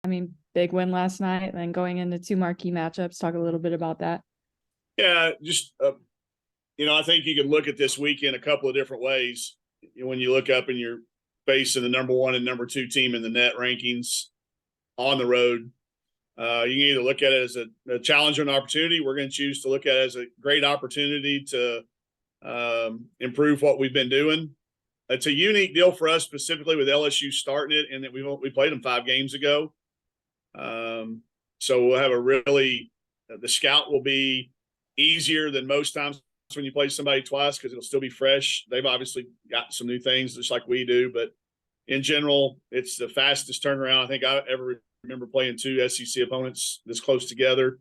I mean, big win last night, and then going into two marquee matchups. Talk a little bit about that. Yeah, just I think you can look at this weekend a couple of different ways. When you look up and you're facing the number one and number two team in the net rankings on the road, you can either look at it as a challenge or an opportunity. We're going to choose to look at it as a great opportunity to improve what we've been doing. It's a unique deal for us, specifically with LSU starting it, and that we played them 5 games ago. So we'll have the scout will be easier than most times when you play somebody twice because it'll still be fresh. They've obviously got some new things just like we do, but in general, it's the fastest turnaround I think I ever remember playing 2 SEC opponents this close together.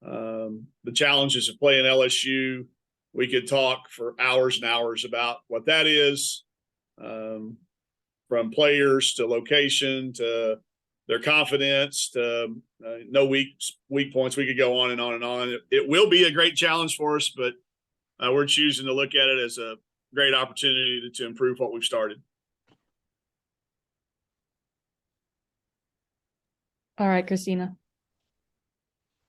The challenges of playing LSU, we could talk for hours and hours about what that is, from players to location to their confidence to no weak points. We could go on and on and on. It will be a great challenge for us, but we're choosing to look at it as a great opportunity to improve what we've started. All right, Christina.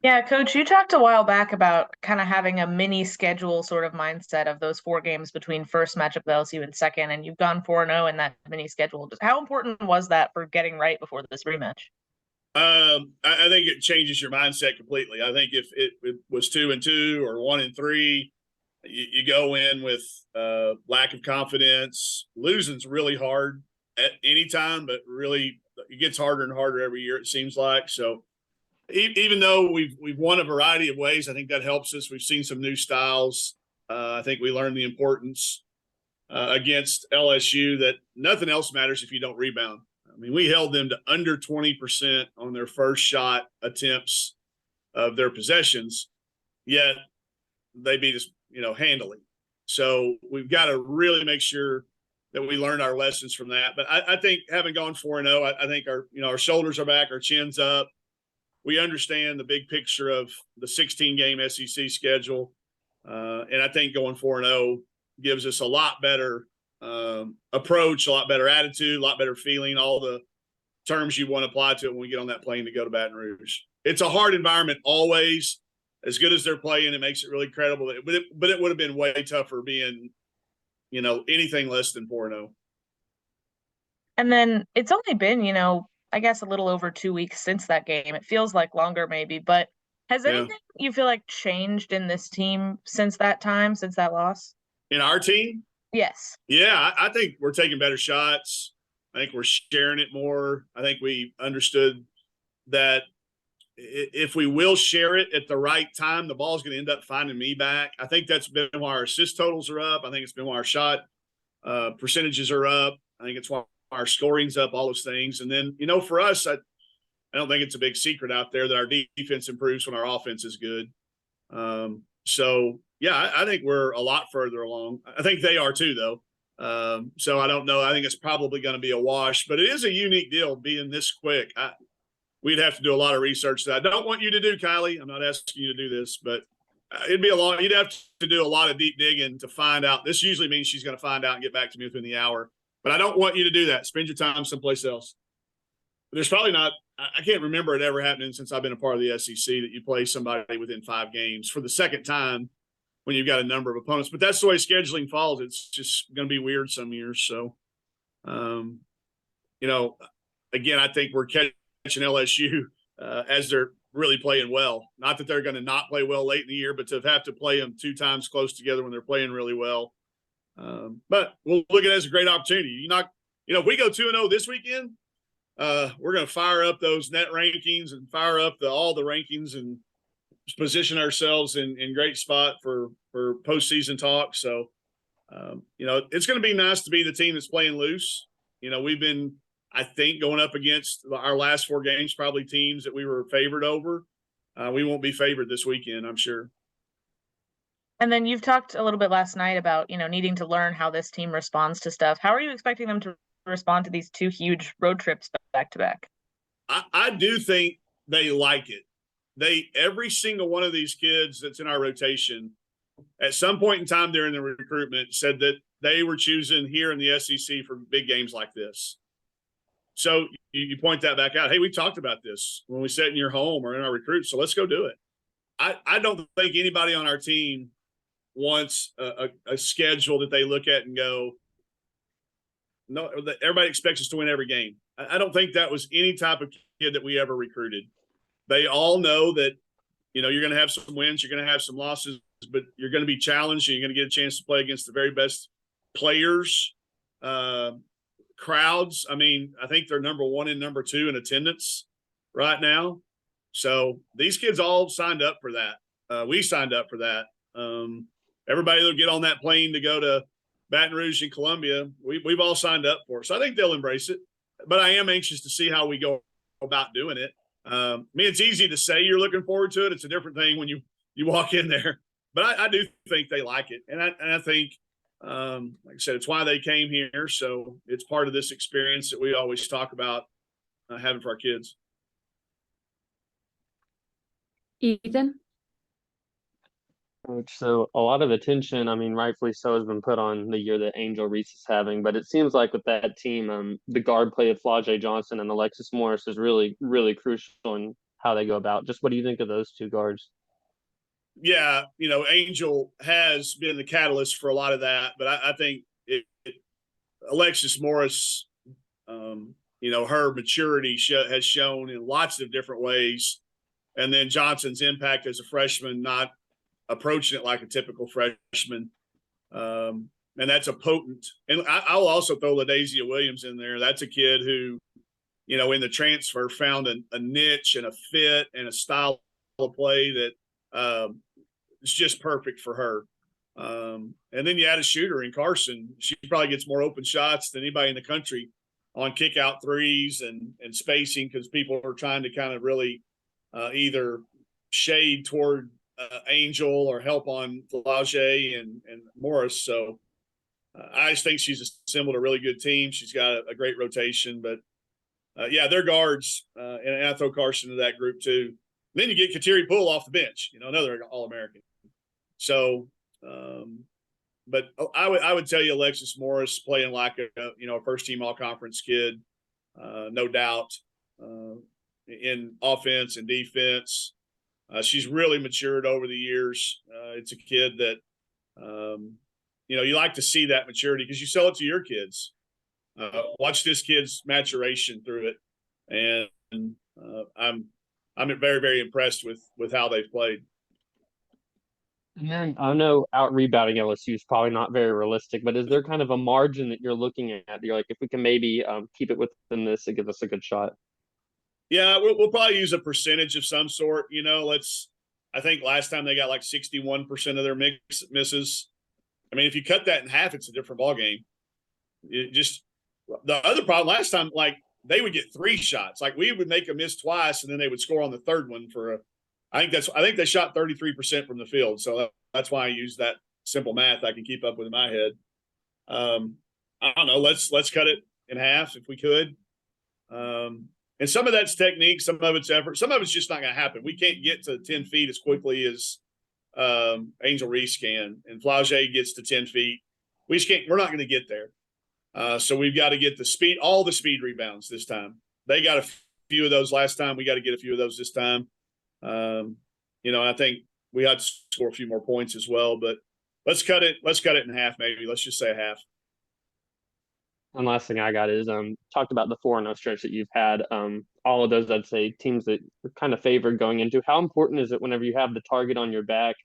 Yeah, Coach, you talked a while back about kind of having a mini schedule sort of mindset of those 4 games between first matchup with LSU and second, and you've gone 4-0 in that mini schedule. Just how important was that for getting right before this rematch? I think it changes your mindset completely. I think if it was 2-2 or 1-3, you go in with lack of confidence. Losing's really hard at any time, but really it gets harder and harder every year, it seems like. So even though we've won a variety of ways, I think that helps us. We've seen some new styles. I think we learned the importance against LSU that nothing else matters if you don't rebound. I mean, we held them to under 20% on their first shot attempts of their possessions, yet they beat us, handily. So we've got to really make sure that we learn our lessons from that. But I think having gone 4-0, I think our shoulders are back, our chin's up. We understand the big picture of the 16-game SEC schedule. And I think going 4-0 gives us a lot better approach, a lot better attitude, a lot better feeling, all the terms you want to apply to it when we get on that plane to go to Baton Rouge. It's a hard environment always. As good as they're playing, it makes it really credible. But it would have been way tougher being, anything less than 4-0. And then it's only been, I guess a little over 2 weeks since that game. It feels like longer maybe, but has anything you feel like changed in this team since that time, since that loss? In our team? Yes. Yeah, I think we're taking better shots. I think we're sharing it more. I think we understood that if we will share it at the right time, the ball's going to end up finding me back. I think that's been why our assist totals are up. I think it's been why our shot percentages are up. I think it's why our scoring's up, all those things. And then, for us, I don't think it's a big secret out there that our defense improves when our offense is good. So, yeah, I think we're a lot further along. I think they are too, though. So I don't know. I think it's probably going to be a wash, but it is a unique deal being this quick. We'd have to do a lot of research that I don't want you to do, Kylie. I'm not asking you to do this, but you'd have to do a lot of deep digging to find out. This usually means she's going to find out and get back to me within the hour, but I don't want you to do that. Spend your time someplace else. There's probably not, I can't remember it ever happening since I've been a part of the SEC that you play somebody within 5 games for the second time when you've got a number of opponents, but that's the way scheduling falls. It's just going to be weird some years. So, again, I think we're catching LSU as they're really playing well. Not that they're going to not play well late in the year, but to have to play them 2 times close together when they're playing really well. But we'll look at it as a great opportunity. If we go 2-0 this weekend, we're going to fire up those net rankings and fire up all the rankings and position ourselves in great spot for postseason talk. So, it's going to be nice to be the team that's playing loose. We've been, I think, going up against our last 4 games, probably teams that we were favored over. We won't be favored this weekend, I'm sure. And then you've talked a little bit last night about, needing to learn how this team responds to stuff. How are you expecting them to respond to these 2 huge road trips back to back? I do think they like it. Every single one of these kids that's in our rotation at some point in time during the recruitment said that they were choosing here in the SEC for big games like this. So you point that back out. Hey, we talked about this when we sat in your home or in our recruits. So let's go do it. I don't think anybody on our team wants a schedule that they look at and go, no, everybody expects us to win every game. I don't think that was any type of kid that we ever recruited. They all know that, you're going to have some wins, you're going to have some losses, but you're going to be challenged and you're going to get a chance to play against the very best players, crowds. I mean, I think they're number 1 and number 2 in attendance right now. So these kids all signed up for that. We signed up for that. Everybody that'll get on that plane to go to Baton Rouge and Columbia, we've all signed up for it. So I think they'll embrace it. But I am anxious to see how we go about doing it. I mean, it's easy to say you're looking forward to it. It's a different thing when you walk in there. But I do think they like it. And I think, like I said, it's why they came here. So it's part of this experience that we always talk about having for our kids. Ethan? Coach, so a lot of attention, I mean, rightfully so, has been put on the year that Angel Reese is having, but it seems like with that team, the guard play of Flau'jae Johnson and Alexis Morris is really, really crucial in how they go about. Just what do you think of those two guards? Yeah, Angel has been the catalyst for a lot of that, but I think Alexis Morris, her maturity has shown in lots of different ways, and then Johnson's impact as a freshman, not approaching it like a typical freshman. And that's a potent, and I'll also throw LaDazia Williams in there. That's a kid who, in the transfer found a niche and a fit and a style of play that is just perfect for her. And then you add a shooter in Carson. She probably gets more open shots than anybody in the country on kick out threes and spacing, because people are trying to kind of really either shade toward Angel or help on Flau'jae and Morris. So I just think she's assembled a really good team. She's got a great rotation, but yeah, they're guards, and I throw Carson to that group too. And then you get Kateri Poole off the bench, another All-American. So, but I would tell you Alexis Morris playing like a first team all-conference kid, no doubt, in offense and defense. She's really matured over the years. It's a kid that, you like to see that maturity because you sell it to your kids. Watch this kid's maturation through it. And I'm very, very impressed with how they've played. And then I know out rebounding LSU is probably not very realistic, but is there kind of a margin that you're looking at? You're like, if we can maybe keep it within this, it gives us a good shot. Yeah, we'll probably use a percentage of some sort. I think last time they got like 61% of their misses. I mean, if you cut that in half, it's a different ballgame. The other problem last time, like they would get 3 shots. Like we would make a miss twice, and then they would score on the third one I think they shot 33% from the field. So that's why I use that simple math I can keep up with in my head. I don't know. Let's cut it in half if we could. And some of that's technique, some of it's effort, some of it's just not going to happen. We can't get to 10 feet as quickly as Angel Reese can, and Flau'jae gets to 10 feet. We just can't. We're not going to get there. So we've got to get all the speed rebounds this time. They got a few of those last time. We got to get a few of those this time. And I think we had to score a few more points as well. But let's cut it in half, maybe. Let's just say half. One last thing I got is talked about the 4-0 stretch that you've had. All of those, I'd say, teams that are kind of favored going into. How important is it whenever you have the target on your back,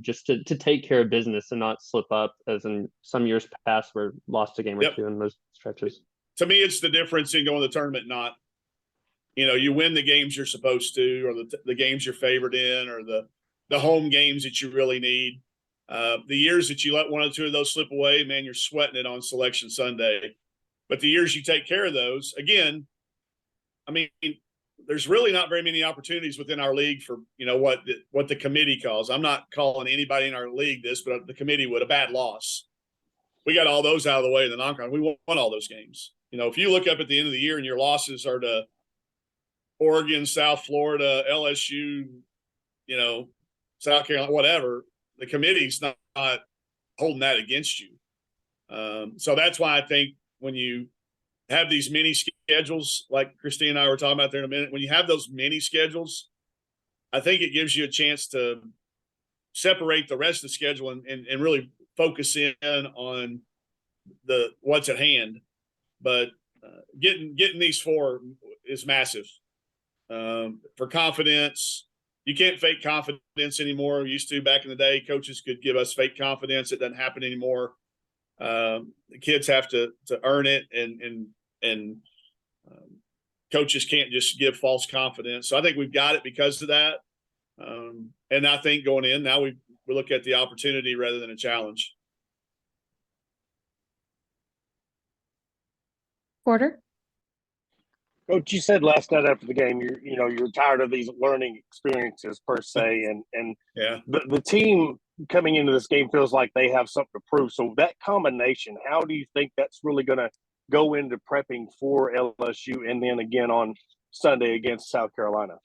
just to take care of business and not slip up, as in some years past where lost a game or two in those stretches? To me, it's the difference in going to the tournament, not, you win the games you're supposed to, or the games you're favored in, or the home games that you really need. The years that you let one or two of those slip away, man, you're sweating it on Selection Sunday. But the years you take care of those, again, I mean, there's really not very many opportunities within our league for, what the committee calls. I'm not calling anybody in our league this, but the committee would, a bad loss. We got all those out of the way in the non-con. We won all those games. If you look up at the end of the year and your losses are to Oregon, South Florida, LSU, South Carolina, whatever, the committee's not holding that against you. So that's why I think when you have these mini schedules, like Christine and I were talking about there in a minute, when you have those mini schedules, I think it gives you a chance to separate the rest of the schedule and really focus in on what's at hand. But getting these 4 is massive. For confidence, you can't fake confidence anymore. We used to back in the day. Coaches could give us fake confidence. It doesn't happen anymore. The kids have to earn it, and coaches can't just give false confidence. So I think we've got it because of that. And I think going in now we look at the opportunity rather than a challenge. Porter? Coach, you said last night after the game, you're tired of these learning experiences per se, and Yeah. the team coming into this game feels like they have something to prove. So that combination, how do you think that's really going to go into prepping for LSU and then again on Sunday against South Carolina?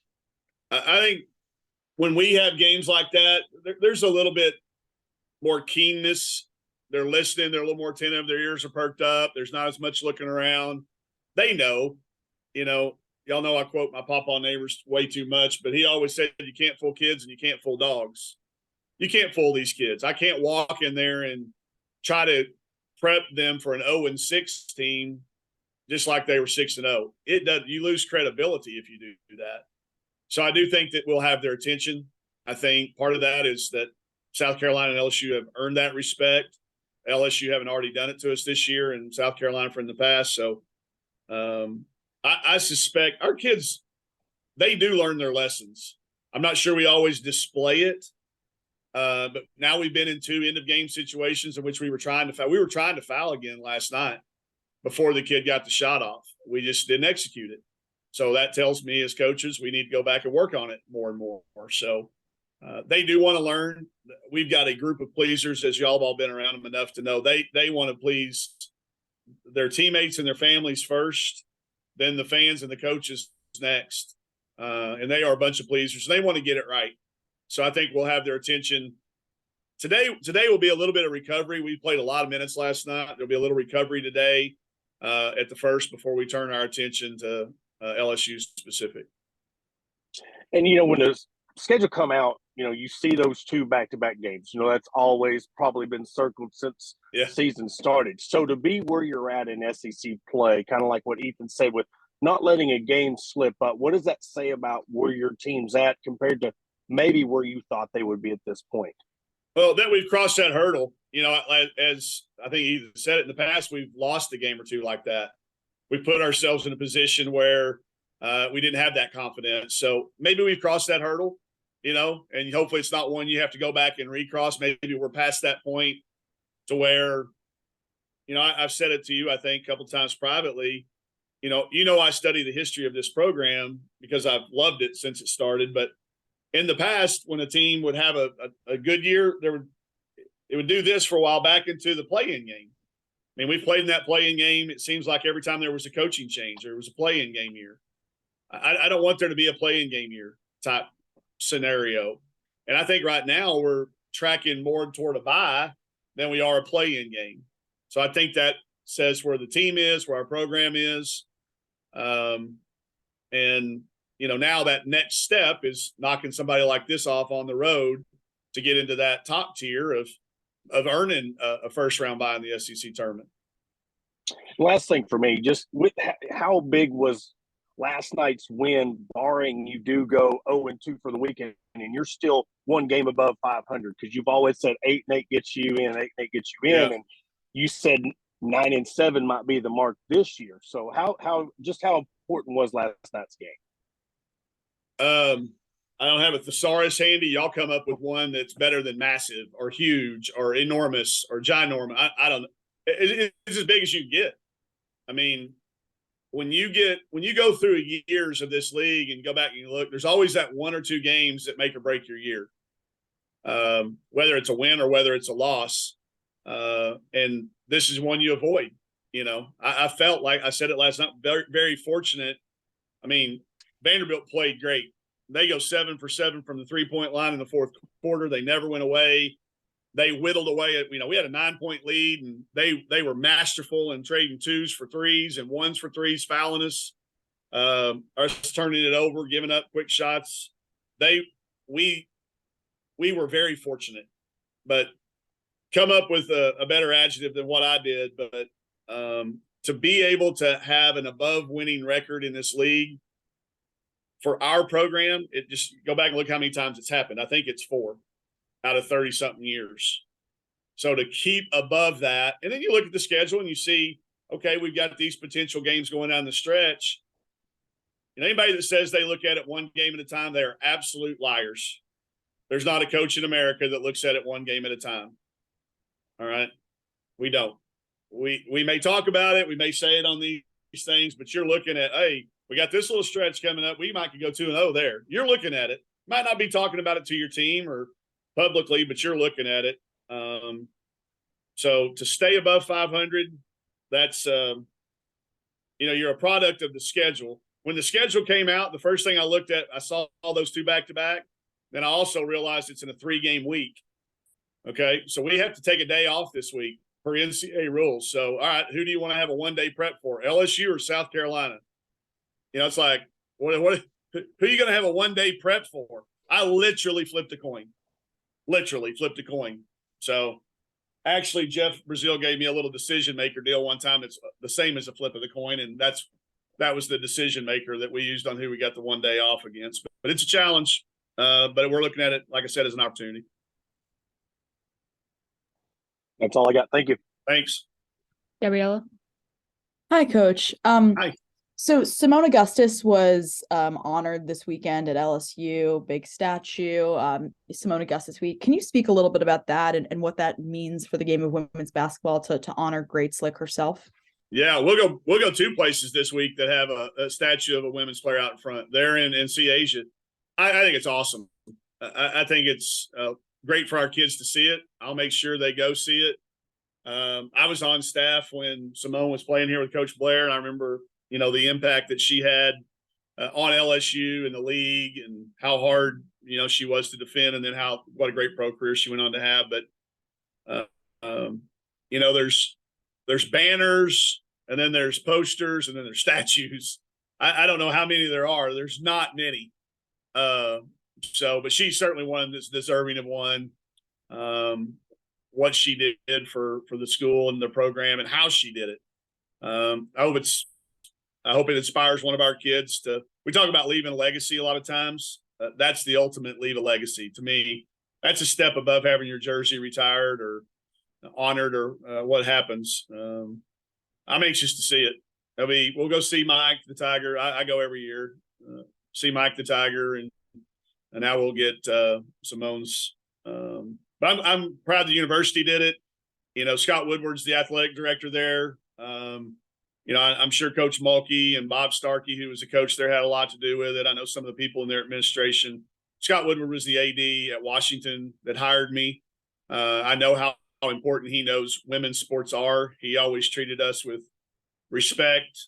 I think when we have games like that, there's a little bit more keenness. They're listening. They're a little more attentive. Their ears are perked up. There's not as much looking around. They know, y'all know I quote my papa neighbors way too much, but he always said you can't fool kids and you can't fool dogs. You can't fool these kids. I can't walk in there and try to prep them for an 0-6 team just like they were 6-0. It does. You lose credibility if you do that. So I do think that we'll have their attention. I think part of that is that South Carolina and LSU have earned that respect. LSU haven't already done it to us this year, and South Carolina from the past. So I suspect our kids, they do learn their lessons. I'm not sure we always display it, but now we've been in 2 end-of-game situations in which we were trying to foul. We were trying to foul again last night before the kid got the shot off. We just didn't execute it. So that tells me as coaches, we need to go back and work on it more and more. So they do want to learn. We've got a group of pleasers, as y'all have all been around them enough to know they want to please their teammates and their families first, then the fans and the coaches next. And they are a bunch of pleasers. They want to get it right. So I think we'll have their attention. Today will be a little bit of recovery. We played a lot of minutes last night. There'll be a little recovery today at the first before we turn our attention to LSU specific. And, when the schedule come out, you see those 2 back-to-back games. That's always probably been circled since the season started. So to be where you're at in SEC play, kind of like what Ethan said with not letting a game slip up, what does that say about where your team's at compared to maybe where you thought they would be at this point? Well, then we've crossed that hurdle. As I think Ethan said it in the past, we've lost a game or 2 like that. We put ourselves in a position where we didn't have that confidence. So maybe we've crossed that hurdle, and hopefully it's not one you have to go back and recross. Maybe we're past that point to where, I've said it to you, I think, a couple of times privately. I study the history of this program because I've loved it since it started. But in the past, when a team would have a good year, it would do this for a while back into the play-in game. I mean, we've played in that play-in game. It seems like every time there was a coaching change, there was a play-in game year. I don't want there to be a play-in game year type scenario. And I think right now we're tracking more toward a bye than we are a play-in game. So I think that says where the team is, where our program is. And, now that next step is knocking somebody like this off on the road to get into that top tier of earning a first-round bye in the SEC tournament. Last thing for me, just with how big was last night's win, barring you do go 0-2 for the weekend, and you're still 1 game above 500, because you've always said 8-8 gets you in, 8-8 gets you in, and you said 9-7 might be the mark this year. So how important was last night's game? I don't have a thesaurus handy. Y'all come up with one that's better than massive or huge or enormous or ginormous. I don't know. It's as big as you can get. I mean, when you go through years of this league and go back and you look, there's always that 1 or 2 games that make or break your year, whether it's a win or whether it's a loss. And this is one you avoid. I felt like I said it last night, very, very fortunate. I mean, Vanderbilt played great. They go 7 for 7 from the 3-point line in the fourth quarter. They never went away. they whittled away at, we had a 9-point lead, and they were masterful in trading 2s for 3s and 1s for 3s, fouling us, us turning it over, giving up quick shots. We were very fortunate, but come up with a better adjective than what I did. But to be able to have an above winning record in this league for our program, it just go back and look how many times it's happened. I think it's 4 out of 30 something years. So to keep above that, and then you look at the schedule and you see, okay, we've got these potential games going down the stretch. And anybody that says they look at it one game at a time, they are absolute liars. There's not a coach in America that looks at it one game at a time. All right. We don't. We may talk about it. We may say it on these things, but you're looking at, hey, we got this little stretch coming up. We might could go 2-0 there. You're looking at it. Might not be talking about it to your team or publicly, but you're looking at it. So to stay above 500, that's, you're a product of the schedule. When the schedule came out, the first thing I looked at, I saw all those 2 back-to-back. Then I also realized it's in a 3-game week. Okay, so we have to take a day off this week per NCAA rules. So, all right, who do you want to have a one-day prep for, LSU or South Carolina? It's like, who are you going to have a one-day prep for? I literally flipped a coin. So, actually, Jeff Brazil gave me a little decision-maker deal one time. It's the same as a flip of the coin, and that was the decision-maker that we used on who we got the one day off against. But it's a challenge, but we're looking at it, like I said, as an opportunity. That's all I got. Thank you. Thanks. Gabriella? Hi, Coach. Hi. So Simone Augustus was honored this weekend at LSU, big statue, Simone Augustus Week. Can you speak a little bit about that and what that means for the game of women's basketball to honor greats like herself? Yeah, we'll go 2 places this week that have a statue of a women's player out in front. They're in NC Asia. I think it's awesome. I think it's great for our kids to see it. I'll make sure they go see it. I was on staff when Simone was playing here with Coach Blair, and I remember, the impact that she had on LSU and the league, and how hard, she was to defend, and then what a great pro career she went on to have. But, there's banners, and then there's posters, and then there's statues. I don't know how many there are. There's not many. But she's certainly one that's deserving of one. What she did for the school and the program and how she did it. I hope it inspires one of our kids we talk about leaving a legacy a lot of times. That's the ultimate leave a legacy. To me, that's a step above having your jersey retired or honored or what happens. I'm anxious to see it. We'll go see Mike the Tiger. I go every year, see Mike the Tiger, and now we'll get Simone's. But I'm proud the university did it. Scott Woodward's the athletic director there. I'm sure Coach Mulkey and Bob Starkey, who was the coach there, had a lot to do with it. I know some of the people in their administration. Scott Woodward was the AD at Washington that hired me. I know how important he knows women's sports are. He always treated us with respect,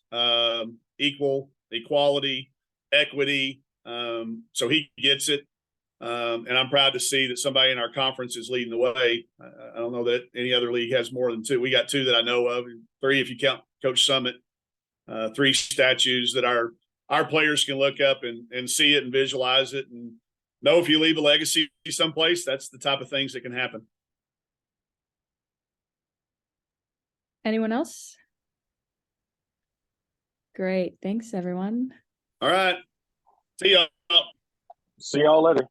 equality, equity. So he gets it. And I'm proud to see that somebody in our conference is leading the way. I don't know that any other league has more than 2. We got 2 that I know of, 3 if you count Coach Summit. 3 statues that our players can look up and see it and visualize it and know if you leave a legacy someplace, that's the type of things that can happen. Anyone else? Great. Thanks, everyone. All right. See y'all. See y'all later.